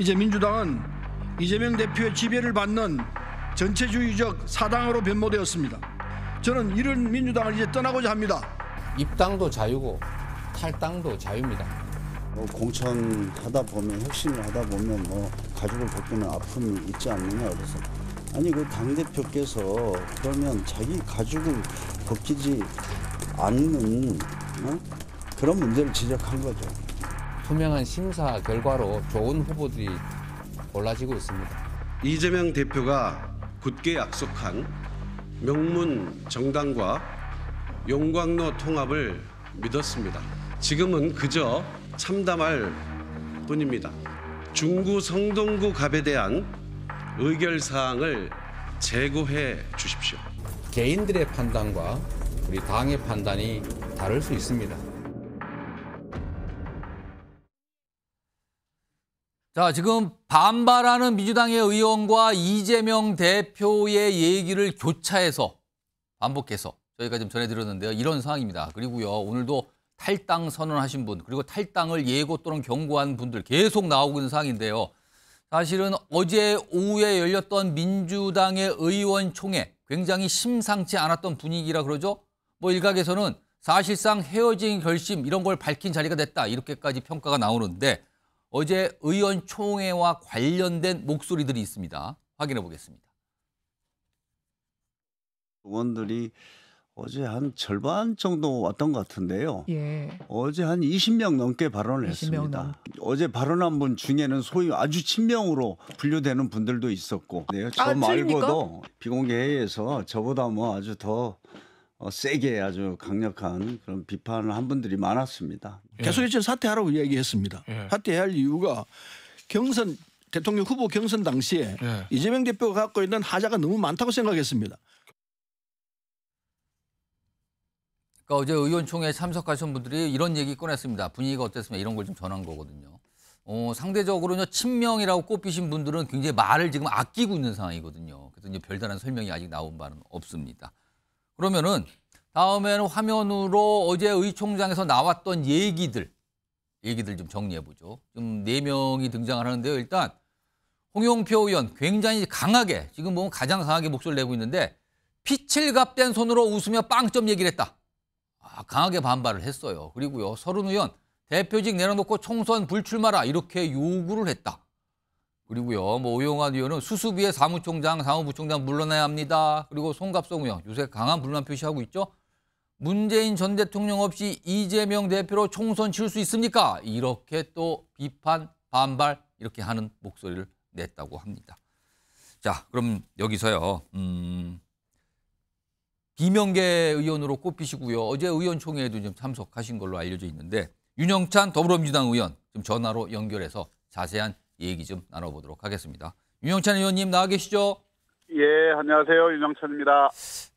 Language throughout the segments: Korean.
이제 민주당은 이재명 대표의 지배를 받는 전체주의적 사당으로 변모되었습니다. 저는 이런 민주당을 이제 떠나고자 합니다. 입당도 자유고 탈당도 자유입니다. 공천하다 보면, 혁신을 하다 보면 가족을 벗기는 아픔이 있지 않느냐. 그래서 아니 그 당대표께서 그러면 자기 가족을 벗기지 않는 그런 문제를 지적한 거죠. 투명한 심사 결과로 좋은 후보들이 골라지고 있습니다. 이재명 대표가 굳게 약속한 명문 정당과 용광로 통합을 믿었습니다. 지금은 그저 참담할 뿐입니다. 중구 성동구 갑에 대한 의결사항을 제고해 주십시오. 개인들의 판단과 우리 당의 판단이 다를 수 있습니다. 자, 지금 반발하는 민주당의 의원과 이재명 대표의 얘기를 교차해서 반복해서 저희가 좀 전해드렸는데요. 이런 상황입니다. 그리고요, 오늘도 탈당 선언하신 분, 그리고 탈당을 예고 또는 경고한 분들 계속 나오고 있는 상황인데요. 사실은 어제 오후에 열렸던 민주당의 의원총회, 굉장히 심상치 않았던 분위기라 그러죠. 뭐 일각에서는 사실상 헤어진 결심 이런 걸 밝힌 자리가 됐다, 이렇게까지 평가가 나오는데 어제 의원총회와 관련된 목소리들이 있습니다. 확인해 보겠습니다. 의원들이 어제 한 절반 정도 왔던 것 같은데요. 예. 어제 한 20명 넘게 발언을 20명 했습니다. 어제 발언한 분 중에는 소위 아주 친명으로 분류되는 분들도 있었고, 네, 저 말고도 비공개 회의에서 저보다 아주 더 세게 아주 강력한 그런 비판을 한 분들이 많았습니다. 계속해서 사퇴하라고 이야기했습니다. 사퇴해야 할 이유가 경선 대통령 후보 경선 당시에 이재명 대표가 갖고 있는 하자가 너무 많다고 생각했습니다. 그러니까 어제 의원총회에 참석하신 분들이 이런 얘기 꺼냈습니다. 분위기가 어땠습니까? 이런 걸 좀 전한 거거든요. 상대적으로는 친명이라고 꼽히신 분들은 굉장히 말을 지금 아끼고 있는 상황이거든요. 그래서 이제 별다른 설명이 아직 나온 바는 없습니다. 그러면은 다음에는 화면으로 어제 의총장에서 나왔던 얘기들 좀 정리해 보죠. 지금 4명이 등장을 하는데요. 일단 홍영표 의원 굉장히 강하게, 지금 보면 가장 강하게 목소리를 내고 있는데 피칠갑된 손으로 웃으며 빵점 얘기를 했다. 강하게 반발을 했어요. 그리고요, 서른 의원 대표직 내려놓고 총선 불출마라 이렇게 요구를 했다. 그리고요, 오영환 의원은 수수비의 사무총장, 사무부총장 물러나야 합니다. 그리고 송갑석 의원 요새 강한 불만 표시하고 있죠. 문재인 전 대통령 없이 이재명 대표로 총선 치를 수 있습니까? 이렇게 또 비판, 반발 이렇게 하는 목소리를 냈다고 합니다. 자, 그럼 여기서요. 비명계 의원으로 꼽히시고요. 어제 의원총회에도 좀 참석하신 걸로 알려져 있는데 윤영찬 더불어민주당 의원 좀 전화로 연결해서 자세한 얘기 좀 나눠보도록 하겠습니다. 윤영찬 의원님 나와 계시죠? 예, 안녕하세요. 윤영찬입니다.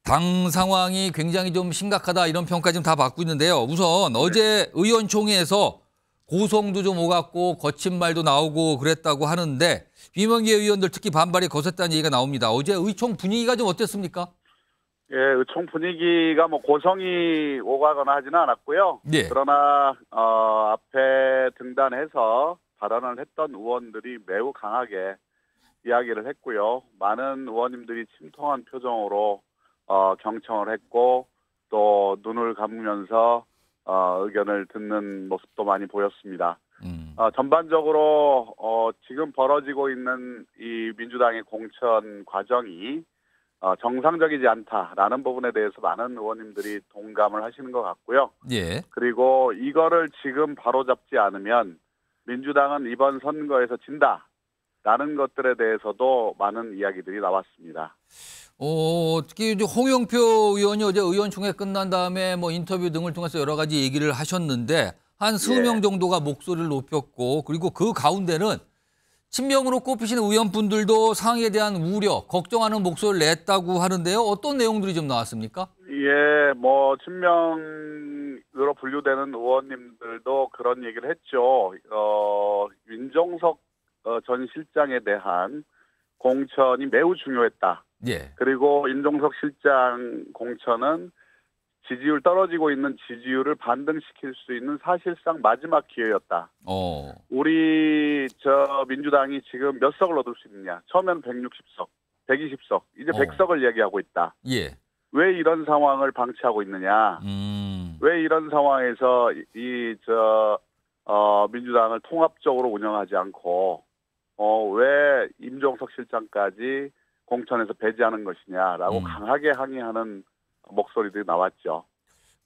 당 상황이 굉장히 좀 심각하다 이런 평가 좀 다 받고 있는데요. 우선 어제 의원총회에서 고성도 좀 오갔고 거친 말도 나오고 그랬다고 하는데 비명계 의원들 특히 반발이 거셌다는 얘기가 나옵니다. 어제 의총 분위기가 좀 어땠습니까? 예, 의총 분위기가 고성이 오가거나 하지는 않았고요. 네. 그러나 앞에 등단해서 발언을 했던 의원들이 매우 강하게 이야기를 했고요. 많은 의원님들이 침통한 표정으로 경청을 했고 또 눈을 감으면서 의견을 듣는 모습도 많이 보였습니다. 전반적으로 지금 벌어지고 있는 이 민주당의 공천 과정이 정상적이지 않다라는 부분에 대해서 많은 의원님들이 동감을 하시는 것 같고요. 예. 그리고 이거를 지금 바로잡지 않으면 민주당은 이번 선거에서 진다라는 것들에 대해서도 많은 이야기들이 나왔습니다. 특히 이제 홍영표 의원이 어제 의원총회 끝난 다음에 인터뷰 등을 통해서 여러 가지 얘기를 하셨는데 한 20명 정도가 목소리를 높였고 그리고 그 가운데는 친명으로 꼽히시는 의원분들도 상황에 대한 우려, 걱정하는 목소리를 냈다고 하는데요. 어떤 내용들이 좀 나왔습니까? 예, 친명으로 분류되는 의원님들도 그런 얘기를 했죠. 윤정석 전 실장에 대한 공천이 매우 중요했다. 예. 그리고 윤정석 실장 공천은 지지율 떨어지고 있는 지지율을 반등시킬 수 있는 사실상 마지막 기회였다. 우리 민주당이 지금 몇 석을 얻을 수 있느냐? 처음에는 160석, 120석, 이제 100석을 이야기하고 있다. 예. 왜 이런 상황을 방치하고 있느냐? 왜 이런 상황에서 민주당을 통합적으로 운영하지 않고 왜 임종석 실장까지 공천에서 배제하는 것이냐라고 강하게 항의하는 목소리들이 나왔죠.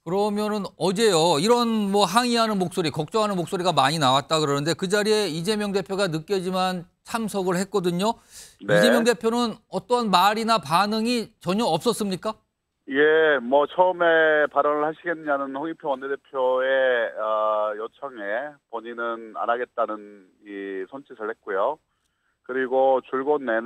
그러면은 어제요 이런 뭐 항의하는 목소리, 걱정하는 목소리가 많이 나왔다 그러는데 그 자리에 이재명 대표가 늦게지만 참석을 했거든요. 네. 이재명 대표는 어떤 말이나 반응이 전혀 없었습니까? 예, 뭐 처음에 발언을 하시겠냐는 홍익표 원내대표의 요청에 본인은 안 하겠다는 이 손짓을 했고요. 그리고 줄곧 내내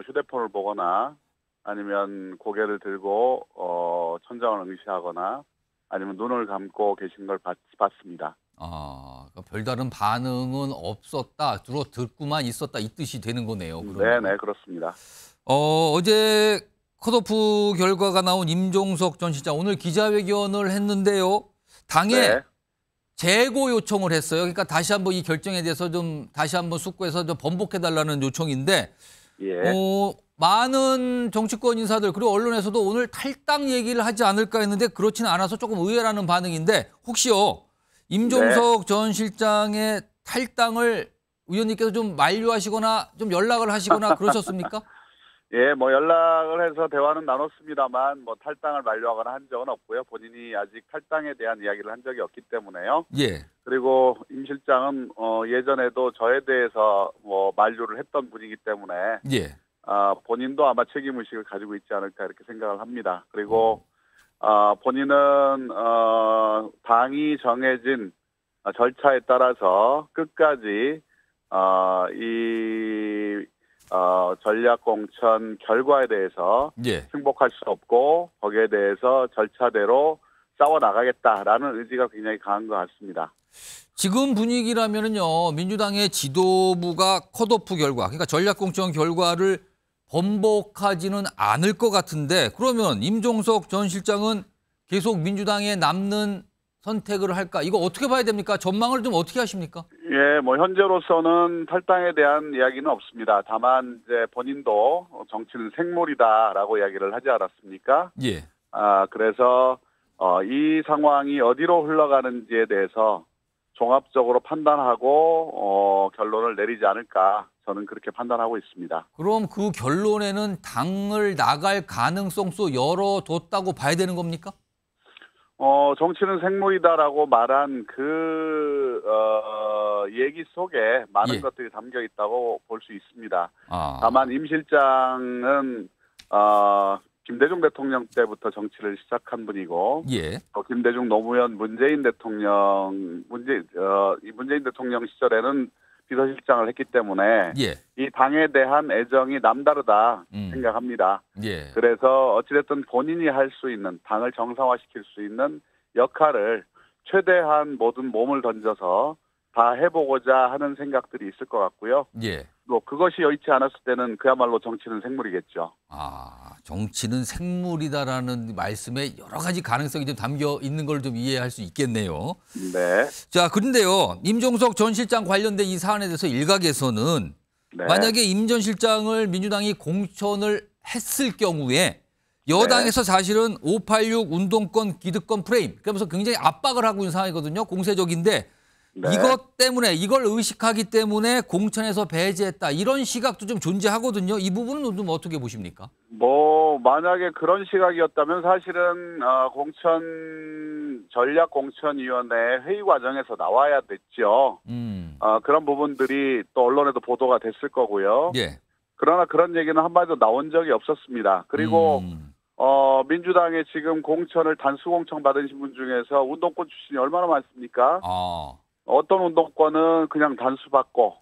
휴대폰을 보거나 아니면 고개를 들고 천장을 응시하거나 아니면 눈을 감고 계신 걸 봤습니다. 그러니까 별다른 반응은 없었다. 듣고만 있었다 이 뜻이 되는 거네요. 네, 그렇습니다. 어제 컷오프 결과가 나온 임종석 전 실장 오늘 기자회견을 했는데요. 당에 재고 요청을 했어요. 그러니까 다시 한번 이 결정에 대해서 좀 다시 한번 숙고해서 좀 번복해달라는 요청인데 많은 정치권 인사들 그리고 언론에서도 오늘 탈당 얘기를 하지 않을까 했는데 그렇지는 않아서 조금 의외라는 반응인데 혹시요 임종석 전 실장의 탈당을 의원님께서 좀 만류하시거나 좀 연락을 하시거나 그러셨습니까? 예, 뭐 연락을 해서 대화는 나눴습니다만 뭐 탈당을 만류하거나 한 적은 없고요. 본인이 아직 탈당에 대한 이야기를 한 적이 없기 때문에요. 예. 그리고 임 실장은 예전에도 저에 대해서 뭐 만류를 했던 분이기 때문에 본인도 아마 책임의식을 가지고 있지 않을까 이렇게 생각을 합니다. 그리고 본인은 당이 정해진 절차에 따라서 끝까지 전략공천 결과에 대해서 승복할 수 없고 거기에 대해서 절차대로 싸워나가겠다라는 의지가 굉장히 강한 것 같습니다. 지금 분위기라면은요 민주당의 지도부가 컷오프 결과 그러니까 전략공천 결과를 번복하지는 않을 것 같은데 그러면 임종석 전 실장은 계속 민주당에 남는 선택을 할까? 이거 어떻게 봐야 됩니까? 전망을 좀 어떻게 하십니까? 예, 뭐 현재로서는 탈당에 대한 이야기는 없습니다. 다만 이제 본인도 정치는 생물이다라고 이야기를 하지 않았습니까? 예. 그래서 이 상황이 어디로 흘러가는지에 대해서 종합적으로 판단하고 결론을 내리지 않을까 저는 그렇게 판단하고 있습니다. 그럼 그 결론에는 당을 나갈 가능성도 열어뒀다고 봐야 되는 겁니까? 정치는 생물이다라고 말한 그 얘기 속에 많은 것들이 담겨 있다고 볼 수 있습니다. 다만 임 실장은 김대중 대통령 때부터 정치를 시작한 분이고, 김대중 노무현 문재인 대통령 시절에는 비서실장을 했기 때문에 이 당에 대한 애정이 남다르다 생각합니다. 그래서 어찌됐든 본인이 할 수 있는 당을 정상화시킬 수 있는 역할을 최대한 모든 몸을 던져서 다 해보고자 하는 생각들이 있을 것 같고요. 뭐 그것이 여의치 않았을 때는 그야말로 정치는 생물이겠죠. 정치는 생물이다라는 말씀에 여러 가지 가능성이 좀 담겨 있는 걸 좀 이해할 수 있겠네요. 네. 자, 그런데요. 임종석 전 실장 관련된 이 사안에 대해서 일각에서는 만약에 임 전 실장을 민주당이 공천을 했을 경우에 여당에서 사실은 586 운동권 기득권 프레임 그러면서 굉장히 압박을 하고 있는 상황이거든요. 공세적인데 이것 때문에 이걸 의식하기 때문에 공천에서 배제했다. 이런 시각도 좀 존재하거든요. 이 부분은 좀 어떻게 보십니까? 뭐 만약에 그런 시각이었다면 사실은 전략공천위원회 회의 과정에서 나와야 됐죠. 그런 부분들이 또 언론에도 보도가 됐을 거고요. 그러나 그런 얘기는 한마디도 나온 적이 없었습니다. 그리고 민주당에 지금 공천을 단수 공천 받으신 분 중에서 운동권 출신이 얼마나 많습니까? 어떤 운동권은 그냥 단수받고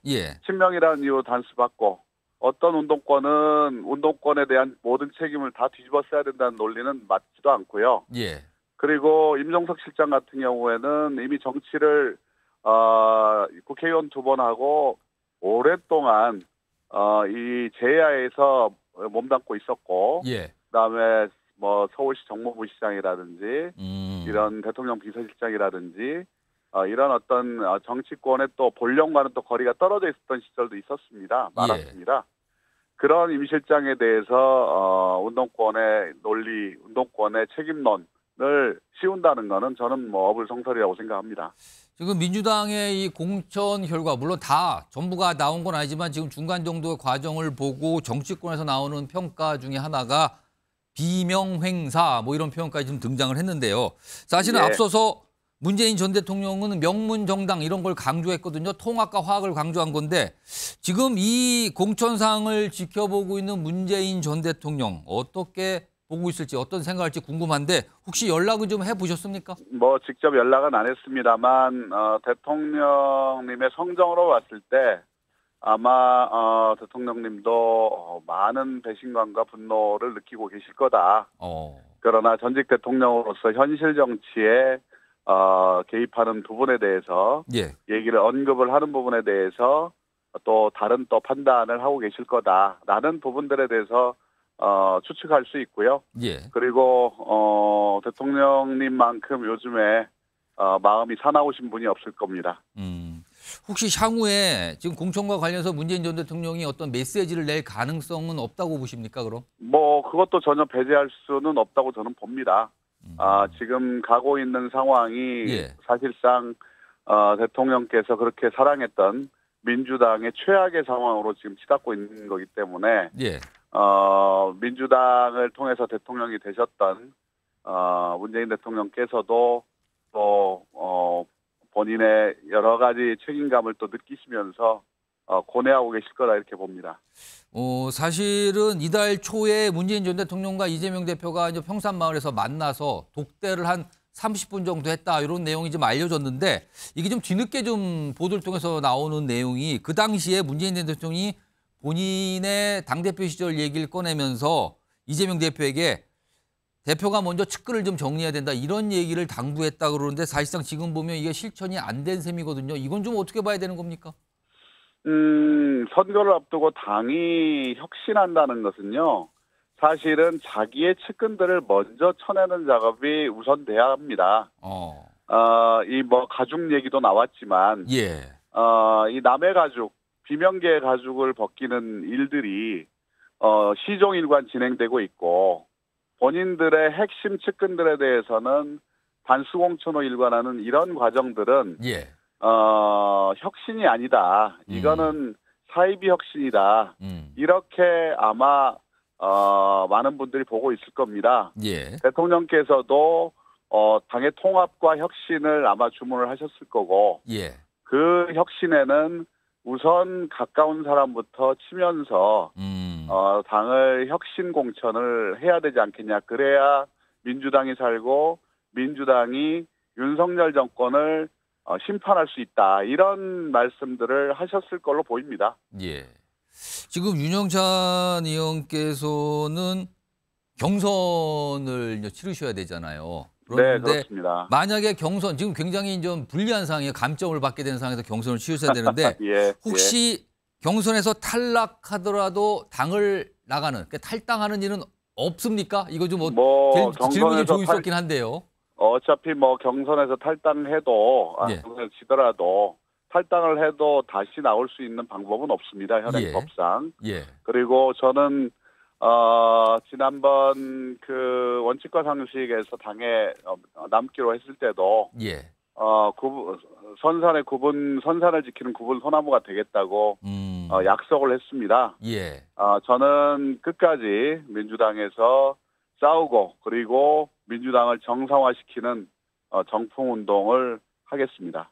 친명이라는 이유로 단수받고 어떤 운동권은 운동권에 대한 모든 책임을 다 뒤집어 써야 된다는 논리는 맞지도 않고요. 그리고 임종석 실장 같은 경우에는 이미 정치를 국회의원 2번 하고 오랫동안 이 제야에서 몸담고 있었고 그다음에 뭐 서울시 정무부시장이라든지 이런 대통령 비서실장이라든지 이런 어떤 정치권의 또 본령과는 또 거리가 떨어져 있었던 시절도 있었습니다. 많았습니다. 그런 임실장에 대해서 운동권의 논리, 운동권의 책임론을 씌운다는 것은 저는 뭐 어불성설이라고 생각합니다. 지금 민주당의 이 공천 결과 물론 다 전부가 나온 건 아니지만 지금 중간 정도의 과정을 보고 정치권에서 나오는 평가 중에 하나가 비명횡사 뭐 이런 표현까지 좀 등장을 했는데요. 사실은 앞서서 문재인 전 대통령은 명문정당 이런 걸 강조했거든요. 통합과 화합을 강조한 건데 지금 이 공천상을 지켜보고 있는 문재인 전 대통령 어떻게 보고 있을지 어떤 생각할지 궁금한데 혹시 연락은 좀 해보셨습니까? 뭐 직접 연락은 안 했습니다만 대통령님의 성정으로 봤을 때 아마 대통령님도 많은 배신감과 분노를 느끼고 계실 거다. 그러나 전직 대통령으로서 현실 정치에 개입하는 부분에 대해서 얘기를 언급을 하는 부분에 대해서 또 다른 또 판단을 하고 계실 거다라는 부분들에 대해서 추측할 수 있고요. 그리고 대통령님만큼 요즘에 마음이 사나우신 분이 없을 겁니다. 혹시 향후에 지금 공천과 관련해서 문재인 전 대통령이 어떤 메시지를 낼 가능성은 없다고 보십니까, 그럼? 뭐 그것도 전혀 배제할 수는 없다고 저는 봅니다. 지금 가고 있는 상황이 사실상 대통령께서 그렇게 사랑했던 민주당의 최악의 상황으로 지금 치닫고 있는 거기 때문에 민주당을 통해서 대통령이 되셨던 문재인 대통령께서도 또 본인의 여러 가지 책임감을 또 느끼시면서 고뇌하고 계실 거다 이렇게 봅니다. 사실은 이달 초에 문재인 전 대통령과 이재명 대표가 이제 평산마을에서 만나서 독대를 한 30분 정도 했다 이런 내용이 좀 알려졌는데 이게 좀 뒤늦게 좀 보도를 통해서 나오는 내용이 그 당시에 문재인 전 대통령이 본인의 당대표 시절 얘기를 꺼내면서 이재명 대표에게 대표가 먼저 측근을 좀 정리해야 된다 이런 얘기를 당부했다 그러는데 사실상 지금 보면 이게 실천이 안 된 셈이거든요. 이건 좀 어떻게 봐야 되는 겁니까? 선거를 앞두고 당이 혁신한다는 것은요. 사실은 자기의 측근들을 먼저 쳐내는 작업이 우선 돼야 합니다. 이 뭐 가죽 얘기도 나왔지만 이 남의 가죽, 비명계의 가죽을 벗기는 일들이 시종일관 진행되고 있고 본인들의 핵심 측근들에 대해서는 단수공천으로 일관하는 이런 과정들은 혁신이 아니다. 이거는 사이비 혁신이다. 이렇게 아마 많은 분들이 보고 있을 겁니다. 대통령께서도 당의 통합과 혁신을 아마 주문을 하셨을 거고 그 혁신에는 우선 가까운 사람부터 치면서 당을 혁신 공천을 해야 되지 않겠냐. 그래야 민주당이 살고 민주당이 윤석열 정권을 심판할 수 있다. 이런 말씀들을 하셨을 걸로 보입니다. 지금 윤영찬 의원께서는 경선을 치르셔야 되잖아요. 네, 그렇습니다. 만약에 경선, 지금 굉장히 좀 불리한 상황이에요. 감점을 받게 된 상황에서 경선을 치르셔야 되는데 혹시 경선에서 탈락하더라도 당을 나가는, 그러니까 탈당하는 일은 없습니까? 이거 좀 질문이 좀 있었긴 한데요. 어차피 뭐 경선에서 탈당해도 경선에서 지더라도 탈당을 해도 다시 나올 수 있는 방법은 없습니다. 현행법상. 그리고 저는 지난번 그 원칙과 상식에서 당에 남기로 했을 때도 선산을 지키는 구분 소나무가 되겠다고 약속을 했습니다. 저는 끝까지 민주당에서 싸우고 그리고 민주당을 정상화시키는 정풍운동을 하겠습니다.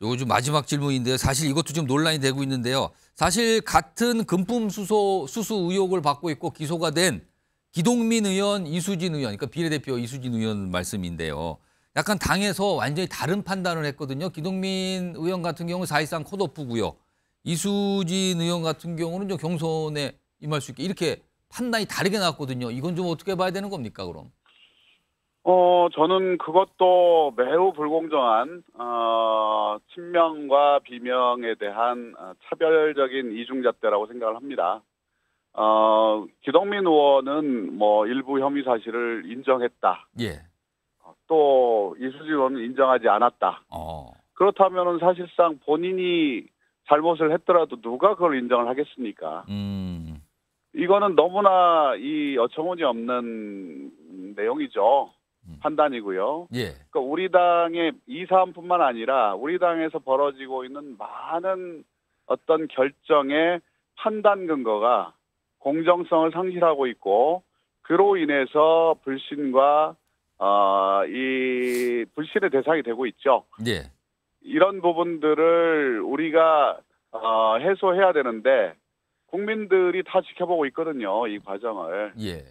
요거 좀 마지막 질문인데요. 사실 이것도 좀 논란이 되고 있는데요. 사실 같은 금품 수수 의혹을 받고 있고 기소가 된 기동민 의원, 이수진 의원, 그러니까 비례대표 이수진 의원 말씀인데요. 약간 당에서 완전히 다른 판단을 했거든요. 기동민 의원 같은 경우는 사실상 컷오프고요. 이수진 의원 같은 경우는 좀 경선에 임할 수 있게 이렇게 판단이 다르게 나왔거든요. 이건 좀 어떻게 봐야 되는 겁니까, 그럼? 저는 그것도 매우 불공정한 친명과 비명에 대한 차별적인 이중잣대라고 생각을 합니다. 기동민 의원은 뭐 일부 혐의 사실을 인정했다. 예. 또 이수진 의원은 인정하지 않았다. 그렇다면은 사실상 본인이 잘못을 했더라도 누가 그걸 인정을 하겠습니까? 이거는 너무나 이 어처구니 없는 내용이죠. 판단이고요. 예. 그러니까 우리 당의 이 사안뿐만 아니라 우리 당에서 벌어지고 있는 많은 어떤 결정의 판단 근거가 공정성을 상실하고 있고 그로 인해서 불신과 이 불신의 대상이 되고 있죠. 예. 이런 부분들을 우리가 해소해야 되는데 국민들이 다 지켜보고 있거든요. 이 과정을. 예.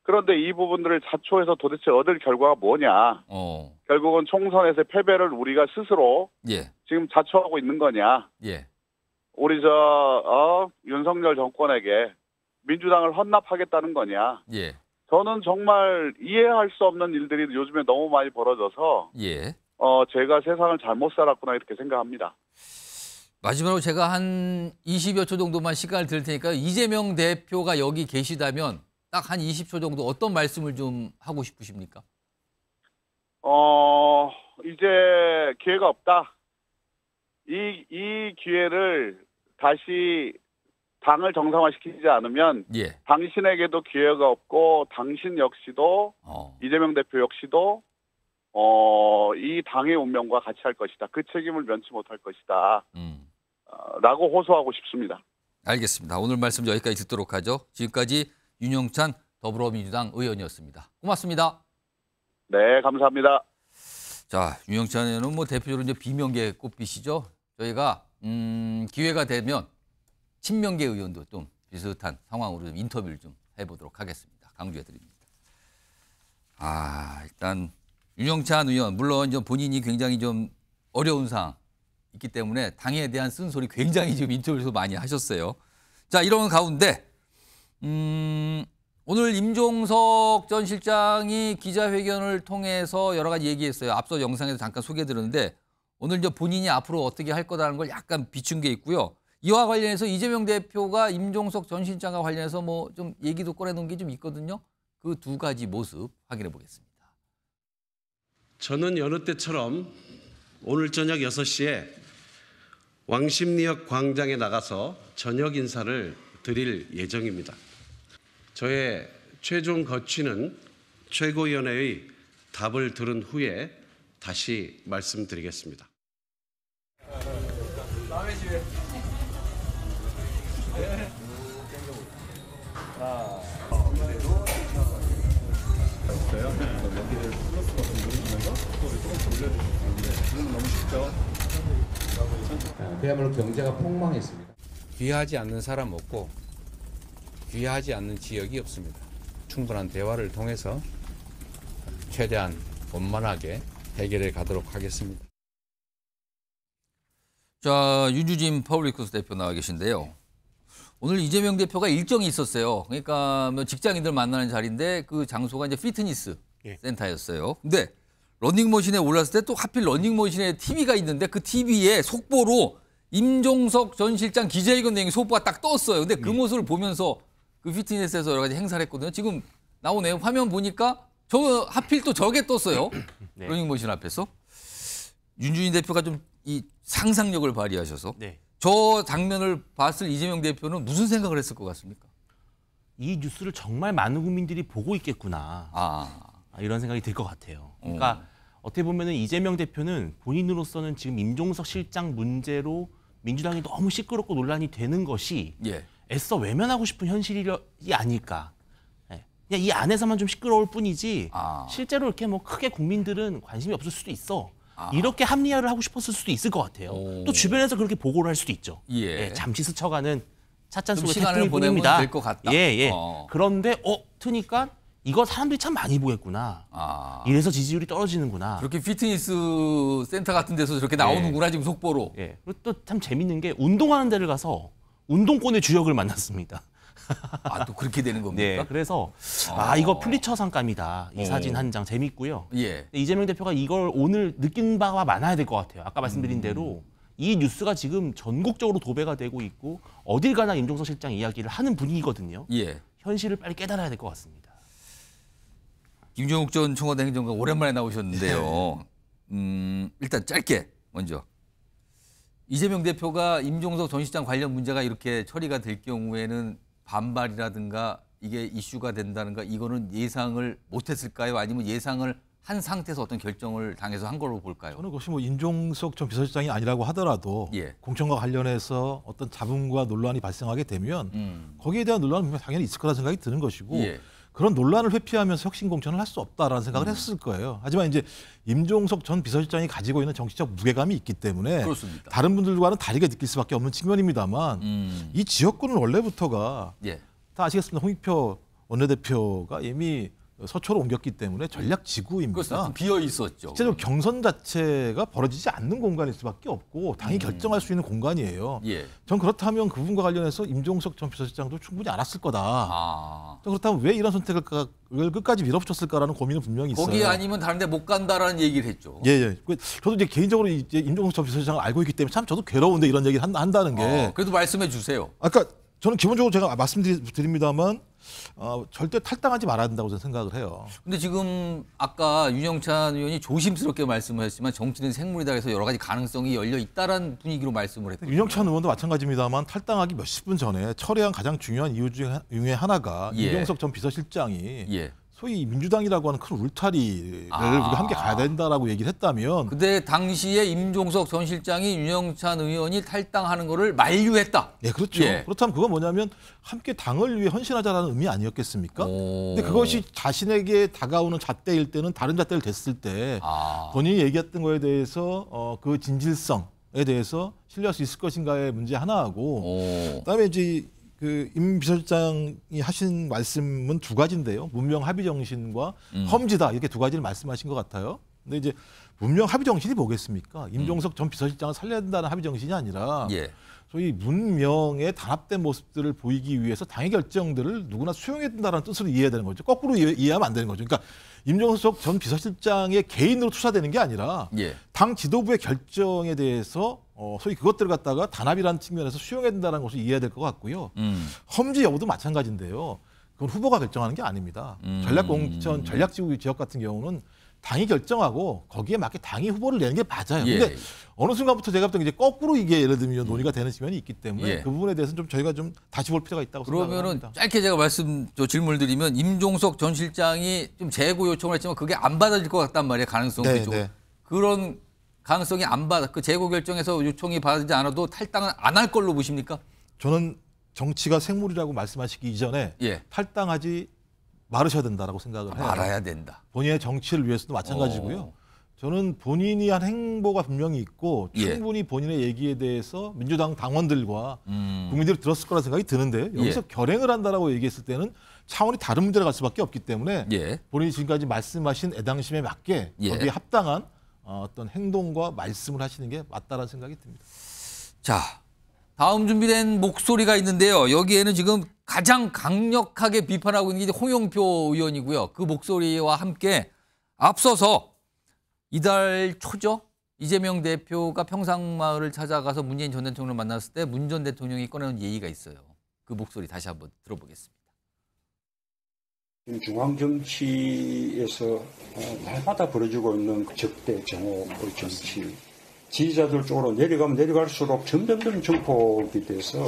그런데 이 부분들을 자초해서 도대체 얻을 결과가 뭐냐. 결국은 총선에서 패배를 우리가 스스로 예. 지금 자초하고 있는 거냐. 예. 우리 윤석열 정권에게 민주당을 헌납하겠다는 거냐. 예. 저는 정말 이해할 수 없는 일들이 요즘에 너무 많이 벌어져서 예. 제가 세상을 잘못 살았구나 이렇게 생각합니다. 마지막으로 제가 한 20여 초 정도만 시간을 드릴 테니까 이재명 대표가 여기 계시다면 딱 한 20초 정도 어떤 말씀을 좀 하고 싶으십니까? 이제 기회가 없다. 이 기회를 다시 당을 정상화시키지 않으면 예. 당신에게도 기회가 없고 당신 역시도 이재명 대표 역시도 이 당의 운명과 같이 할 것이다. 그 책임을 면치 못할 것이다. 라고 호소하고 싶습니다. 알겠습니다. 오늘 말씀 여기까지 듣도록 하죠. 지금까지 윤영찬 더불어민주당 의원이었습니다. 고맙습니다. 네, 감사합니다. 자, 윤영찬 의원은 뭐 대표적으로 이제 비명계 꽃빛이죠. 저희가 기회가 되면 친명계 의원도 좀 비슷한 상황으로 좀 인터뷰를 좀 해보도록 하겠습니다. 강조해 드립니다. 일단 윤영찬 의원 물론 이제 본인이 굉장히 좀 어려운 상황 있기 때문에 당에 대한 쓴소리 굉장히 지금 인터뷰에서 많이 하셨어요. 자, 이런 가운데 오늘 임종석 전 실장이 기자회견을 통해서 여러 가지 얘기했어요. 앞서 영상에서 잠깐 소개해드렸는데 오늘 이제 본인이 앞으로 어떻게 할 거라는 걸 약간 비춘 게 있고요. 이와 관련해서 이재명 대표가 임종석 전 실장과 관련해서 뭐 좀 얘기도 꺼내놓은 게 좀 있거든요. 그 두 가지 모습 확인해 보겠습니다. 저는 여느 때처럼 오늘 저녁 6시에 왕십리역 광장에 나가서 저녁 인사를 드릴 예정입니다. 저의 최종 거취는 최고위원회의 답을 들은 후에 다시 말씀드리겠습니다. 그야말로 경제가 폭망했습니다. 귀하지 않는 사람 없고 귀하지 않는 지역이 없습니다. 충분한 대화를 통해서 최대한 원만하게 해결해 가도록 하겠습니다. 자, 윤주진 퍼블리커스 대표 나와 계신데요. 오늘 이재명 대표가 일정이 있었어요. 그러니까 뭐 직장인들 만나는 자리인데 그 장소가 이제 피트니스 센터였어요. 근데 러닝머신에 올랐을 때 또 하필 러닝머신에 TV가 있는데 그 TV에 속보로 임종석 전 실장 기자회견 내용이 속보가 딱 떴어요. 근데 그 모습을 보면서 그 피트니스에서 여러 가지 행사를 했거든요. 지금 나오네요. 화면 보니까 하필 또 저게 떴어요. 네. 러닝머신 앞에서. 윤주진 대표가 좀 이 상상력을 발휘하셔서 저 장면을 봤을 이재명 대표는 무슨 생각을 했을 것 같습니까? 이 뉴스를 정말 많은 국민들이 보고 있겠구나. 이런 생각이 들 것 같아요. 그러니까 어떻게 보면 이재명 대표는 본인으로서는 지금 임종석 실장 문제로 민주당이 너무 시끄럽고 논란이 되는 것이 애써 외면하고 싶은 현실이 아닐까. 그냥 이 안에서만 좀 시끄러울 뿐이지 실제로 이렇게 뭐 크게 국민들은 관심이 없을 수도 있어. 이렇게 합리화를 하고 싶었을 수도 있을 것 같아요. 또 주변에서 그렇게 보고를 할 수도 있죠. 잠시 스쳐가는 찻잔 속의 태풍일 뿐입니다. 될 것 같다. 그런데 트니까 이거 사람들이 참 많이 보겠구나. 이래서 지지율이 떨어지는구나. 그렇게 피트니스 센터 같은 데서 저렇게 나오는구나 지금 속보로. 그리고 또 참 재밌는 게 운동하는 데를 가서 운동권의 주역을 만났습니다. 또 그렇게 되는 겁니까? 그래서 이거 퓰리처 상감이다. 이 사진 한 장 재밌고요. 이재명 대표가 이걸 오늘 느낀 바가 많아야 될 것 같아요. 아까 말씀드린 대로 이 뉴스가 지금 전국적으로 도배가 되고 있고 어딜 가나 임종석 실장 이야기를 하는 분위기거든요. 예. 현실을 빨리 깨달아야 될 것 같습니다. 김종욱 전 청와대 행정관 오랜만에 나오셨는데요. 일단 짧게 먼저. 이재명 대표가 임종석 전 실장 관련 문제가 이렇게 처리가 될 경우에는 반발이라든가 이게 이슈가 된다든가 이거는 예상을 못했을까요? 아니면 예상을 한 상태에서 어떤 결정을 당해서 한 걸로 볼까요? 저는 그것이 뭐 임종석 전 비서실장이 아니라고 하더라도 예. 공천과 관련해서 어떤 잡음과 논란이 발생하게 되면 거기에 대한 논란은 당연히 있을 거라 생각이 드는 것이고 예. 그런 논란을 회피하면서 혁신 공천을 할 수 없다라는 생각을 했을 거예요. 하지만 이제 임종석 전 비서실장이 가지고 있는 정치적 무게감이 있기 때문에 그렇습니다. 다른 분들과는 다르게 느낄 수밖에 없는 측면입니다만 이 지역구는 원래부터가 예. 다 아시겠습니다. 홍익표 원내대표가 이미 서초로 옮겼기 때문에 전략 지구입니다. 그렇습니다. 비어 있었죠. 실제로 경선 자체가 벌어지지 않는 공간일 수밖에 없고 당이 결정할 수 있는 공간이에요. 예. 전 그렇다면 그분과 관련해서 임종석 전 비서실장도 충분히 알았을 거다. 그렇다면 왜 이런 선택을 끝까지 밀어붙였을까라는 고민은 분명히 있어요. 거기 아니면 다른 데 못 간다라는 얘기를 했죠. 예. 저도 이제 개인적으로 이제 임종석 전 비서실장을 알고 있기 때문에 참 저도 괴로운데 이런 얘기를 한다는 게. 그래도 말씀해 주세요. 아까 저는 기본적으로 제가 말씀드립니다만 절대 탈당하지 말아야 된다고 저는 생각을 해요. 근데 지금 아까 윤영찬 의원이 조심스럽게 말씀을 했지만 정치는 생물이다 해서 여러 가지 가능성이 열려 있다라는 분위기로 말씀을 했거든요. 윤영찬 의원도 마찬가지입니다만 탈당하기 몇십 분 전에 철회한 가장 중요한 이유 중에 하나가 예. 임종석 전 비서실장이 예. 소위 민주당이라고 하는 큰 울타리를 우리가 함께 가야 된다라고 얘기를 했다면 근데 당시에 임종석 전 실장이 윤영찬 의원이 탈당하는 거를 만류했다. 예, 그렇죠. 예. 그렇다면 그건 뭐냐면 함께 당을 위해 헌신하자라는 의미 아니었겠습니까? 근데 그것이 자신에게 다가오는 잣대일 때는 다른 잣대를 댔을 때 본인이 얘기했던 거에 대해서 그 진실성에 대해서 신뢰할 수 있을 것인가의 문제 하나하고 그다음에 이제 그 임 비서실장이 하신 말씀은 두 가지인데요. 문명 합의 정신과 험지다 이렇게 두 가지를 말씀하신 것 같아요. 근데 이제 문명 합의 정신이 뭐겠습니까? 임종석 전 비서실장을 살려야 된다는 합의 정신이 아니라 예. 소위 문명의 단합된 모습들을 보이기 위해서 당의 결정들을 누구나 수용해야 된다는 뜻으로 이해해야 되는 거죠. 거꾸로 이해하면 안 되는 거죠. 그러니까 임종석 전 비서실장의 개인으로 투사되는 게 아니라 예. 당 지도부의 결정에 대해서 소위 그것들을 갖다가 단합이라는 측면에서 수용해야 된다는 것을 이해해야 될 것 같고요. 험지 여부도 마찬가지인데요. 그건 후보가 결정하는 게 아닙니다. 전략공천, 전략지구 지역 같은 경우는 당이 결정하고 거기에 맞게 당이 후보를 내는 게 맞아요. 예. 근데 어느 순간부터 제가 볼 때 이제 거꾸로 이게 예를 들면 논의가 되는 측면이 있기 때문에 예. 그 부분에 대해서는 좀 저희가 좀 다시 볼 필요가 있다고 그러면은 생각합니다. 짧게 제가 질문을 드리면 임종석 전 실장이 좀 재고 요청을 했지만 그게 안 받아질 것 같단 말이에요. 가능성이 네, 좀. 네. 그런 가능성이 그 재고 결정에서 요청이 받아지지 않아도 탈당은 안 할 걸로 보십니까? 저는 정치가 생물이라고 말씀하시기 이전에 예. 탈당하지 말으셔야 된다라고 생각을 해요. 말아야 된다. 본인의 정치를 위해서도 마찬가지고요. 저는 본인이 한 행보가 분명히 있고 충분히 본인의 얘기에 대해서 민주당 당원들과 국민들이 들었을 거라 생각이 드는데 여기서 결행을 한다라고 얘기했을 때는 차원이 다른 문제로 갈 수밖에 없기 때문에 본인이 지금까지 말씀하신 애당심에 맞게 거기에 합당한 어떤 행동과 말씀을 하시는 게 맞다라는 생각이 듭니다. 자, 다음 준비된 목소리가 있는데요. 여기에는 지금 가장 강력하게 비판하고 있는 게 홍영표 의원이고요. 그 목소리와 함께 앞서서 이달 초죠. 이재명 대표가 평상마을을 찾아가서 문재인 전 대통령을 만났을 때 문 전 대통령이 꺼내는 얘기가 있어요. 그 목소리 다시 한번 들어보겠습니다. 중앙 정치에서 날마다 벌어지고 있는 적대 정오의 정치, 지지자들 쪽으로 내려가면 내려갈수록 점점 증폭이 돼서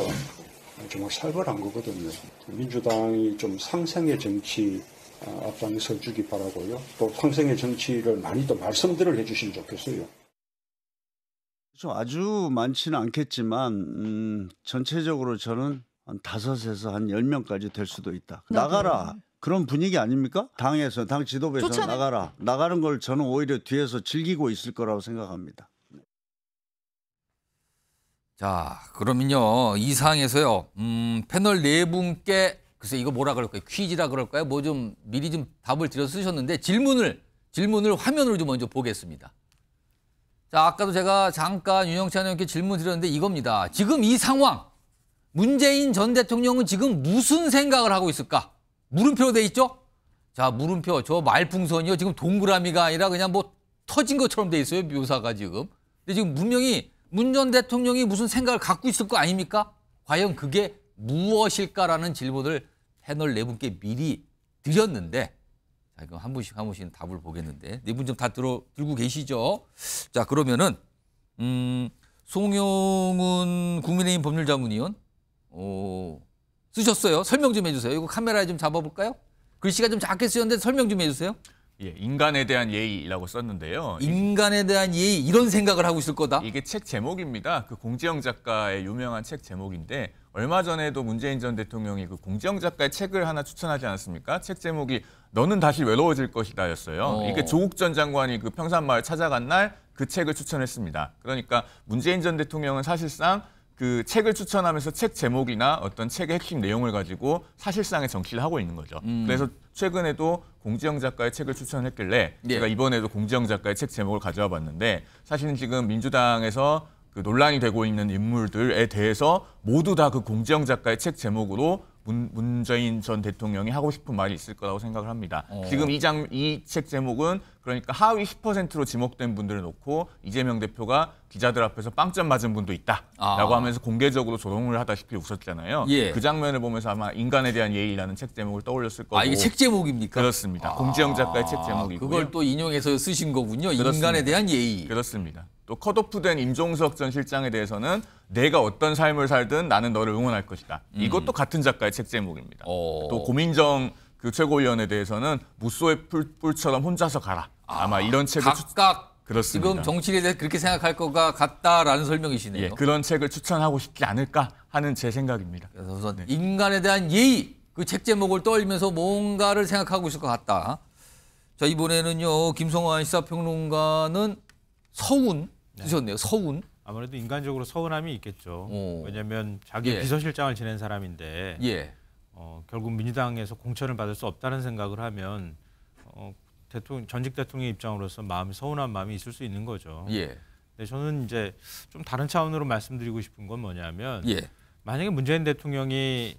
정말 살벌한 거거든요. 민주당이 좀 상생의 정치 앞장서 주기 바라고요. 또 상생의 정치를 많이 더 말씀들을 해주시면 좋겠어요. 아주 많지는 않겠지만 전체적으로 저는 한 5에서 한 10명까지 될 수도 있다. 나가라. 그런 분위기 아닙니까? 당에서, 당 지도부에서 좋잖아요. 나가라. 나가는 걸 저는 오히려 뒤에서 즐기고 있을 거라고 생각합니다. 자, 그러면요. 이 상황에서요. 패널 네 분께 글쎄 이거 뭐라 그럴까요? 퀴즈라 그럴까요? 뭐 좀 미리 좀 답을 드려 쓰셨는데 질문을 화면으로 좀 먼저 보겠습니다. 자, 아까도 제가 잠깐 윤영찬 의원께 질문 드렸는데 이겁니다. 지금 이 상황 문재인 전 대통령은 지금 무슨 생각을 하고 있을까? 물음표로 돼 있죠? 자, 물음표 저 말풍선이요. 지금 동그라미가 아니라 그냥 뭐 터진 것처럼 돼 있어요. 묘사가 지금. 근데 지금 분명히 문 전 대통령이 무슨 생각을 갖고 있을 거 아닙니까? 과연 그게 무엇일까라는 질문을 패널 네 분께 미리 드렸는데, 자, 그럼 한 분씩 답을 보겠는데, 네 분 좀 다 들고 계시죠? 자, 그러면은 송영훈 국민의힘 법률자문위원 쓰셨어요. 설명 좀 해주세요. 이거 카메라에 좀 잡아볼까요? 글씨가 좀 작게 쓰였는데 설명 좀 해주세요. 예, 인간에 대한 예의라고 썼는데요. 인간에 대한 예의, 이런 생각을 하고 있을 거다. 이게 책 제목입니다. 그 공지영 작가의 유명한 책 제목인데, 얼마 전에도 문재인 전 대통령이 그 공지영 작가의 책을 하나 추천하지 않았습니까? 책 제목이 너는 다시 외로워질 것이다였어요. 이게 조국 전 장관이 그 평산마을 찾아간 날 그 책을 추천했습니다. 그러니까 문재인 전 대통령은 사실상 그 책을 추천하면서 책 제목이나 어떤 책의 핵심 내용을 가지고 사실상의 정치를 하고 있는 거죠. 그래서 최근에도 공지영 작가의 책을 추천했길래 제가 이번에도 공지영 작가의 책 제목을 가져와 봤는데, 사실은 지금 민주당에서 그 논란이 되고 있는 인물들에 대해서 모두 다 그 공지영 작가의 책 제목으로 문재인 전 대통령이 하고 싶은 말이 있을 거라고 생각을 합니다. 지금 이 책 제목은 그러니까 하위 10%로 지목된 분들을 놓고 이재명 대표가 기자들 앞에서 빵점 맞은 분도 있다라고 하면서 공개적으로 조롱을 하다시피 웃었잖아요. 예. 그 장면을 보면서 아마 인간에 대한 예의라는 책 제목을 떠올렸을 거고. 아, 이게 책 제목입니까? 그렇습니다. 공지영 작가의 책 제목이고요. 그걸 또 인용해서 쓰신 거군요. 그렇습니다. 인간에 대한 예의. 그렇습니다. 또 컷오프된 임종석 전 실장에 대해서는 내가 어떤 삶을 살든 나는 너를 응원할 것이다. 이것도 같은 작가의 책 제목입니다. 또 고민정 그 최고위원에 대해서는 무소의 뿔처럼 혼자서 가라. 아마 이런 책을 각각 그렇습니다. 지금 정치에 대해 그렇게 생각할 것 같다라는 설명이시네요. 예, 그런 책을 추천하고 싶지 않을까 하는 제 생각입니다. 그래서 우선 인간에 대한 예의, 그 책 제목을 떠올리면서 뭔가를 생각하고 있을 것 같다. 자, 이번에는요, 김성환 시사평론가는 서운 쓰셨네요. 서운. 아무래도 인간적으로 서운함이 있겠죠. 왜냐하면 자기 비서실장을 지낸 사람인데 결국 민주당에서 공천을 받을 수 없다는 생각을 하면 전직 대통령 입장으로서 마음이 서운한 마음이 있을 수 있는 거죠. 근데 저는 이제 좀 다른 차원으로 말씀드리고 싶은 건 뭐냐면 만약에 문재인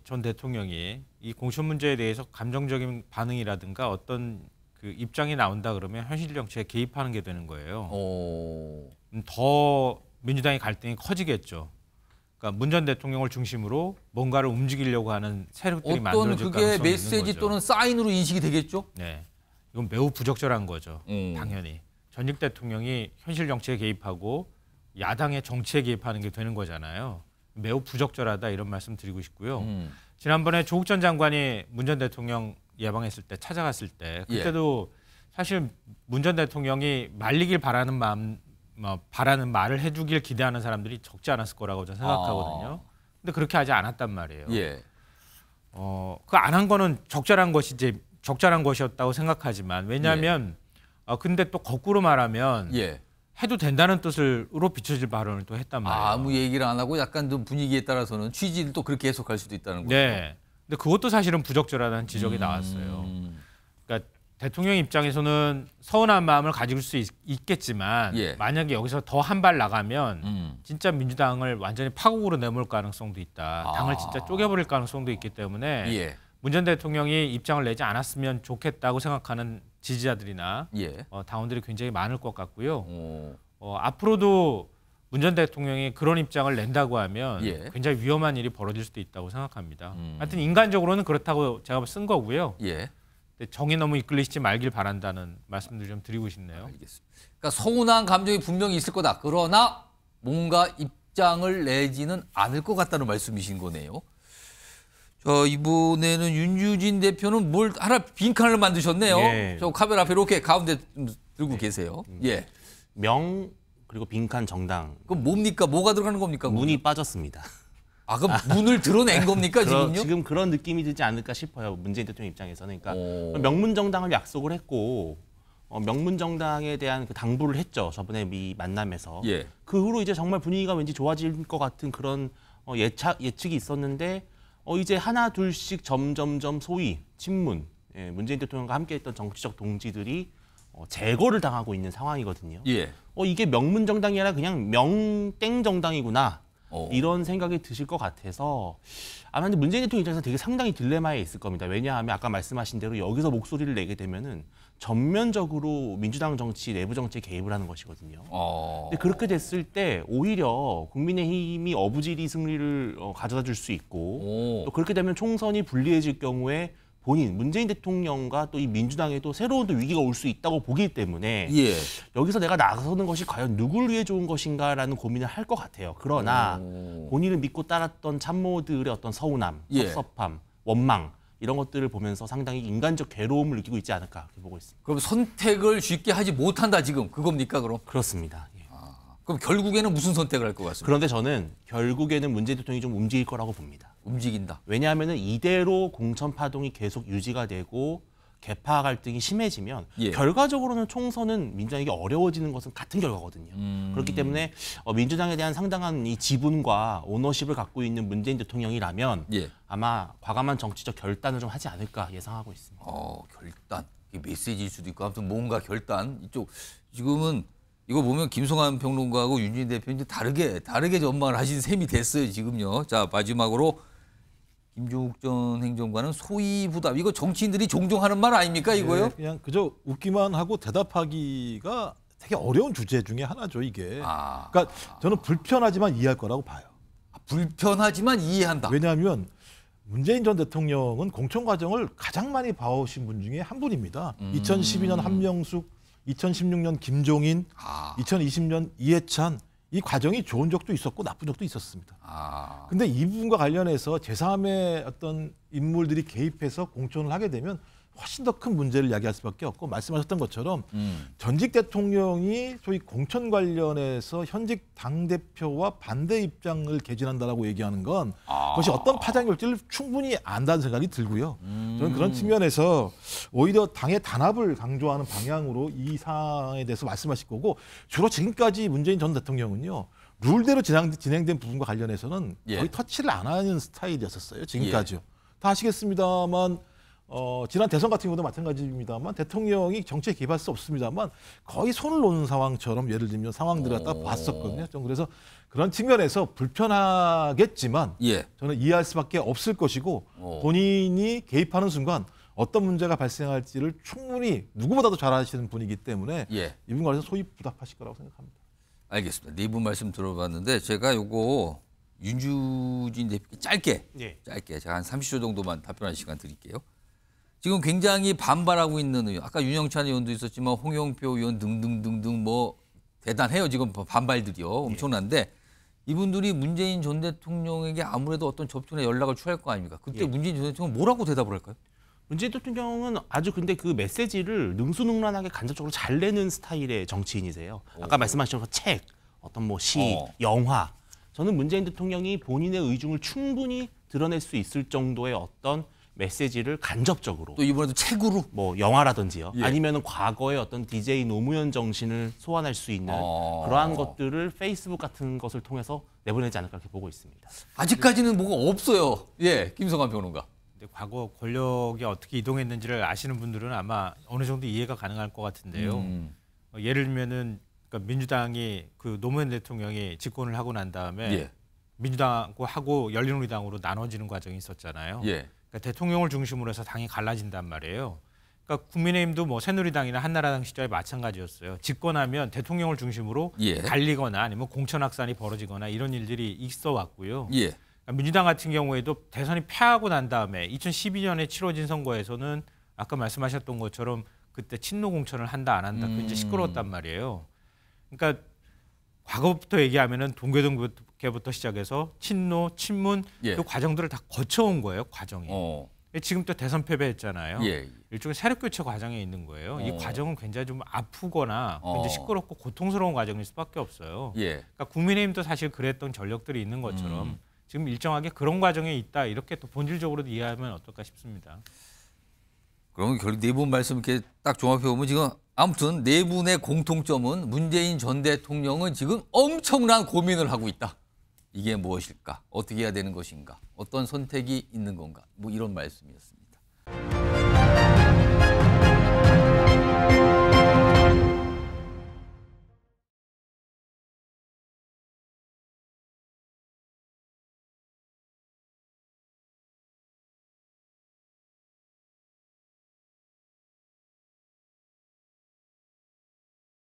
전 대통령이 이 공천 문제에 대해서 감정적인 반응이라든가 어떤 그 입장이 나온다 그러면 현실 정치에 개입하는 게 되는 거예요. 더 민주당의 갈등이 커지겠죠. 그러니까 문 전 대통령을 중심으로 뭔가를 움직이려고 하는 세력들이 만들어질 가능성이 있는 거죠. 그게 메시지 또는 사인으로 인식이 되겠죠? 네, 이건 매우 부적절한 거죠. 당연히 전직 대통령이 현실 정치에 개입하고 야당의 정치에 개입하는 게 되는 거잖아요. 매우 부적절하다 이런 말씀 드리고 싶고요. 지난번에 조국 전 장관이 문 전 대통령 예방했을 때 찾아갔을 때 그때도 사실 문 전 대통령이 말리길 바라는 바라는 말을 해주길 기대하는 사람들이 적지 않았을 거라고 저는 생각하거든요. 근데 그렇게 하지 않았단 말이에요. 그 안 한 거는 적절한 것이었다고 생각하지만, 왜냐하면 근데 또 거꾸로 말하면 해도 된다는 뜻으로 비춰질 발언을 또 했단 말이에요. 아무 얘기를 안 하고 약간 좀 분위기에 따라서는 취지를 또 그렇게 해석할 수도 있다는 거죠. 네. 근데 그것도 사실은 부적절하다는 지적이 나왔어요. 그러니까 대통령 입장에서는 서운한 마음을 가질 수 있겠지만 만약에 여기서 더 한 발 나가면 진짜 민주당을 완전히 파국으로 내몰 가능성도 있다. 당을 진짜 쪼개버릴 가능성도 있기 때문에 문 전 대통령이 입장을 내지 않았으면 좋겠다고 생각하는 지지자들이나 당원들이 굉장히 많을 것 같고요. 앞으로도 문 전 대통령이 그런 입장을 낸다고 하면 굉장히 위험한 일이 벌어질 수도 있다고 생각합니다. 하여튼 인간적으로는 그렇다고 제가 쓴 거고요. 정이 너무 이끌리시지 말길 바란다는 말씀들 좀 드리고 싶네요. 알겠습니다. 그러니까 서운한 감정이 분명히 있을 거다. 그러나 뭔가 입장을 내지는 않을 것 같다는 말씀이신 거네요. 이번에는 윤유진 대표는 뭘 하나 빈칸을 만드셨네요. 저 카메라 앞에 이렇게 가운데 들고 계세요. 명 그리고 빈칸 정당. 그럼 뭡니까? 뭐가 들어가는 겁니까? 문이 빠졌습니다. 그럼 문을 드러낸 겁니까 지금요? 지금 그런 느낌이 들지 않을까 싶어요. 문재인 대통령 입장에서는. 그러니까 명문정당을 약속을 했고 명문정당에 대한 그 당부를 했죠. 저번에 이 만남에서. 그 후로 이제 정말 분위기가 왠지 좋아질 것 같은 그런 예측이 있었는데 이제 하나 둘씩 점점점 소위 친문, 문재인 대통령과 함께했던 정치적 동지들이 제거를 당하고 있는 상황이거든요. 이게 명문정당이 아니라 그냥 명땡정당이구나. 이런 생각이 드실 것 같아서 아마 문재인 대통령 입장에서 되게 상당히 딜레마에 있을 겁니다. 왜냐하면 아까 말씀하신 대로 여기서 목소리를 내게 되면은 전면적으로 민주당 정치, 내부 정치에 개입을 하는 것이거든요. 근데 그렇게 됐을 때 오히려 국민의힘이 어부지리 승리를 가져다 줄 수 있고 또 그렇게 되면 총선이 불리해질 경우에 본인, 문재인 대통령과 또 이 민주당에도 새로운 또 위기가 올 수 있다고 보기 때문에 여기서 내가 나서는 것이 과연 누굴 위해 좋은 것인가라는 고민을 할 것 같아요. 그러나 본인을 믿고 따랐던 참모들의 어떤 서운함, 섭섭함, 원망 이런 것들을 보면서 상당히 인간적 괴로움을 느끼고 있지 않을까 그렇게 보고 있습니다. 그럼 선택을 쉽게 하지 못한다 지금 그겁니까 그럼? 그렇습니다. 그럼 결국에는 무슨 선택을 할 것 같습니까? 그런데 저는 결국에는 문재인 대통령이 좀 움직일 거라고 봅니다. 움직인다. 왜냐하면 이대로 공천 파동이 계속 유지가 되고 개파 갈등이 심해지면 결과적으로는 총선은 민주당에게 어려워지는 것은 같은 결과거든요. 그렇기 때문에 민주당에 대한 상당한 이 지분과 오너십을 갖고 있는 문재인 대통령이라면 아마 과감한 정치적 결단을 좀 하지 않을까 예상하고 있습니다. 결단. 이게 메시지일 수도 있고 아무튼 뭔가 결단. 이쪽 지금은 이거 보면 김성환 평론가하고 윤준희 대표님 다르게 전망을 하신 셈이 됐어요 지금요. 자 마지막으로 김종욱 전 행정관은 소위 부담. 이거 정치인들이 종종 하는 말 아닙니까 이거요? 그냥 그저 웃기만 하고 대답하기가 되게 어려운 주제 중에 하나죠 이게. 그러니까 저는 불편하지만 이해할 거라고 봐요. 불편하지만 이해한다. 왜냐하면 문재인 전 대통령은 공천 과정을 가장 많이 봐오신 분 중에 한 분입니다. 2012년 한명숙, 2016년 김종인, 2020년 이해찬. 이 과정이 좋은 적도 있었고 나쁜 적도 있었습니다. 근데 이 부분과 관련해서 제3의 어떤 인물들이 개입해서 공천을 하게 되면 훨씬 더 큰 문제를 야기할 수밖에 없고 말씀하셨던 것처럼 전직 대통령이 소위 공천 관련해서 현직 당대표와 반대 입장을 개진한다라고 얘기하는 건 그것이 어떤 파장이 올지를 충분히 안다는 생각이 들고요. 저는 그런 측면에서 오히려 당의 단합을 강조하는 방향으로 이 사안에 대해서 말씀하실 거고 주로 지금까지 문재인 전 대통령은요. 룰대로 진행된 부분과 관련해서는 거의 터치를 안 하는 스타일이었었어요. 지금까지요. 다 아시겠습니다만 지난 대선 같은 경우도 마찬가지입니다만 대통령이 정치에 개입할 수 없습니다만 거의 손을 놓는 상황처럼 예를 들면 상황들을 갖다 봤었거든요. 좀 그래서 그런 측면에서 불편하겠지만 저는 이해할 수밖에 없을 것이고 본인이 개입하는 순간 어떤 문제가 발생할지를 충분히 누구보다도 잘 아시는 분이기 때문에 이분과 관해서 소위 부답하실 거라고 생각합니다. 알겠습니다. 네 분 말씀 들어봤는데 제가 요거 윤주진 대표 짧게 제가 한 30초 정도만 답변할 시간 드릴게요. 지금 굉장히 반발하고 있는 의원, 아까 윤영찬 의원도 있었지만 홍영표 의원 등등등등 뭐 대단해요. 지금 반발들이요. 엄청난데 이분들이 문재인 전 대통령에게 아무래도 어떤 접촉이나 연락을 취할 거 아닙니까? 그때 문재인 전 대통령은 뭐라고 대답을 할까요? 문재인 대통령은 아주 근데 그 메시지를 능수능란하게 간접적으로 잘 내는 스타일의 정치인이세요. 아까 말씀하신 책, 어떤 뭐 시, 영화. 저는 문재인 대통령이 본인의 의중을 충분히 드러낼 수 있을 정도의 어떤 메시지를 간접적으로 또 이번에도 책으로 뭐 영화라든지요. 아니면은 과거의 어떤 DJ 노무현 정신을 소환할 수 있는 그러한 것들을 페이스북 같은 것을 통해서 내보내지 않을까 그렇게 보고 있습니다. 아직까지는 뭐가 없어요. 김성환 평론가. 근데 과거 권력이 어떻게 이동했는지를 아시는 분들은 아마 어느 정도 이해가 가능할 것 같은데요. 예를 들면은 그러니까 민주당이 그 노무현 대통령이 집권을 하고 난 다음에 민주당하고 열린우리당으로 나눠지는 과정이 있었잖아요. 그러니까 대통령을 중심으로 해서 당이 갈라진단 말이에요. 그러니까 국민의힘도 뭐 새누리당이나 한나라당 시절에 마찬가지였어요. 집권하면 대통령을 중심으로 갈리거나 아니면 공천확산이 벌어지거나 이런 일들이 있어 왔고요. 민주당 같은 경우에도 대선이 패하고 난 다음에 2012년에 치러진 선거에서는 아까 말씀하셨던 것처럼 그때 친노 공천을 한다 안 한다 굉장히 시끄러웠단 말이에요. 그러니까 과거부터 얘기하면은 동계동부터 시작해서 친노, 친문 그 과정들을 다 거쳐온 거예요. 과정이. 지금 또 대선 패배했잖아요. 일종의 세력교체 과정에 있는 거예요. 이 과정은 굉장히 좀 아프거나 굉장히 시끄럽고 고통스러운 과정일 수밖에 없어요. 그러니까 국민의힘도 사실 그랬던 전력들이 있는 것처럼 지금 일정하게 그런 과정에 있다 이렇게 또 본질적으로도 이해하면 어떨까 싶습니다. 그러면 결국 네 분 말씀 이렇게 딱 종합해 보면 지금 아무튼 네 분의 공통점은 문재인 전 대통령은 지금 엄청난 고민을 하고 있다. 이게 무엇일까? 어떻게 해야 되는 것인가? 어떤 선택이 있는 건가? 뭐 이런 말씀이었습니다.